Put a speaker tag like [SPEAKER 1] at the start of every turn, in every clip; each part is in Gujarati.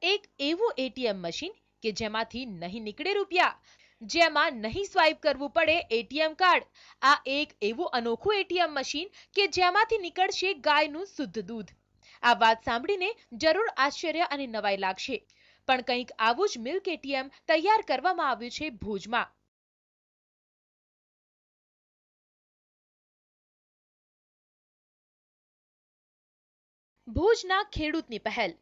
[SPEAKER 1] એક એવું એટીએમ મશીન કે જેમાંથી નહીં નીકળે રૂપિયા, જેમાં નહીં સ્વાઇપ કરવું પડે એટીએમ કાર્ડ. આ એક એવું અનોખું એટીએમ મશીન કે જેમાંથી નીકળશે ગાયનું શુદ્ધ દૂધ. આ વાત સાંભળીને જરૂર આશ્ચર્ય અને નવાઈ લાગશે, પણ કંઈક આવું જ મિલ્ક એટીએમ તૈયાર કરવામાં આવ્યું છે ભુજમાં. ભુજના ખેડૂતની પહેલ.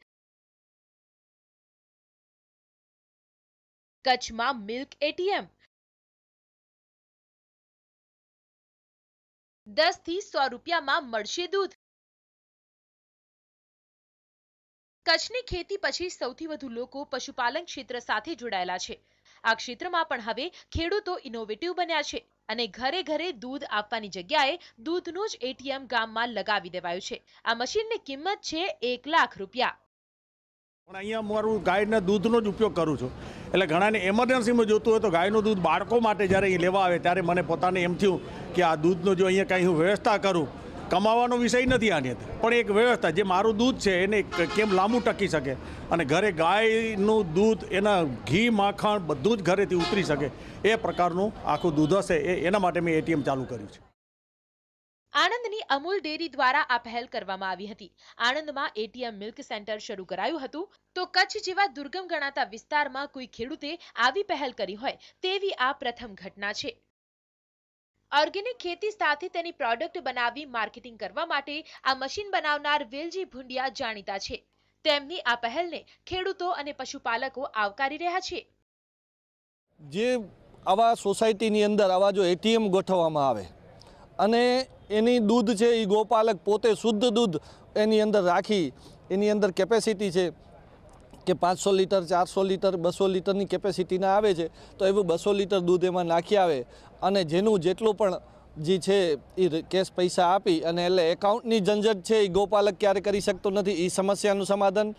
[SPEAKER 1] કચ્છમાં મિલ્ક એટીએમ 10 થી 100 રૂપિયામાં મળશે દૂધ. કચ્છની ખેતી પછી સૌથી વધુ લોકો પશુપાલન ક્ષેત્ર સાથે જોડાયેલા છે. આ ક્ષેત્રમાં પણ હવે ખેડૂતો ઇનોવેટિવ બન્યા છે અને ઘરે ઘરે દૂધ આપવાની જગ્યાએ દૂધનું જ એટીએમ ગામમાં લગાવી દેવાયું છે. આ મશીનની કિંમત છે 1 લાખ રૂપિયા.
[SPEAKER 2] પણ અહીંયા મારું ગાયના દૂધનો જ ઉપયોગ કરું છું. એટલે ઘણાને એમરજન્સીમાં જોતું હોય તો ગાયનું દૂધ બાળકો માટે જ્યારે અહીં લેવા આવે ત્યારે મને પોતાને એમ થયું કે આ દૂધનો જો અહીંયા કાંઈ હું વ્યવસ્થા કરું, કમાવાનો વિષય નથી આની અંદર, પણ એક વ્યવસ્થા જે મારું દૂધ છે એને કેમ લાંબુ ટકી શકે અને ઘરે ગાયનું દૂધ એના ઘી માખણ બધું જ ઘરેથી ઉતરી શકે એ પ્રકારનું આખું દૂધ હશે એના માટે મેં એટીએમ ચાલુ કર્યું છે.
[SPEAKER 1] આણંદની અમૂલ ડેરી દ્વારા આ પહેલ કરવામાં આવી હતી. આણંદમાં એટીએમ મિલ્ક સેન્ટર શરૂ કરાયું હતું, તો કચ્છ જેવા દુર્ગમ ગણાતા વિસ્તારમાં કોઈ ખેડૂતે આવી પહેલ કરી હોય તેવી આ પ્રથમ ઘટના છે. ઓર્ગેનિક ખેતી સાથે તેની પ્રોડક્ટ બનાવી માર્કેટિંગ કરવા માટે આ મશીન બનાવનાર વેલજી ભુંડિયા જાણીતા છે. તેમની આ પહેલને ખેડૂતો અને પશુપાલકો આવકારી રહ્યા છે.
[SPEAKER 3] જે આવા સોસાયટીની અંદર આવા જો એટીએમ ગોઠવવામાં આવે અને એની દૂધ છે એ ગોપાલક પોતે શુદ્ધ દૂધ એની અંદર રાખી, એની અંદર કેપેસિટી છે કે 500 લીટર 400 લીટર 200 લીટરની કેપેસિટીના આવે છે, તો એવું 200 લીટર દૂધ એમાં નાખી આવે અને જેનું જેટલું પણ જે છે એ કેશ પૈસા આપી અને એટલે એકાઉન્ટની ઝંઝટ છે એ ગોપાલક ક્યારે કરી શકતો નથી. એ સમસ્યાનું સમાધાન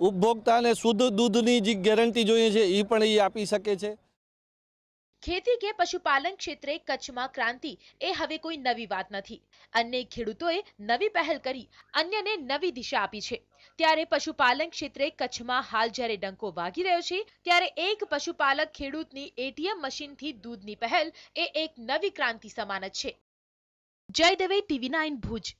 [SPEAKER 3] ઉપભોક્તાને શુદ્ધ દૂધની જે ગેરંટી જોઈએ છે એ પણ એ આપી શકે છે.
[SPEAKER 1] ખેતી કે પશુપાલન ક્ષેત્રે કચ્છમાં ક્રાંતિ એ હવે કોઈ નવી વાત નથી. અનેક ખેડૂતોએ નવી પહેલ કરી અન્યને નવી દિશા આપી છે. ત્યારે પશુપાલન ક્ષેત્રે કચ્છમાં હાલ જ્યારે ડંકો વાગી રહ્યો છે, ત્યારે એક પશુપાલક ખેડૂતની એટીએમ મશીનથી દૂધની પહેલ એ એક નવી ક્રાંતિ સમાન જ છે. જય દવે, TV9 ભુજ.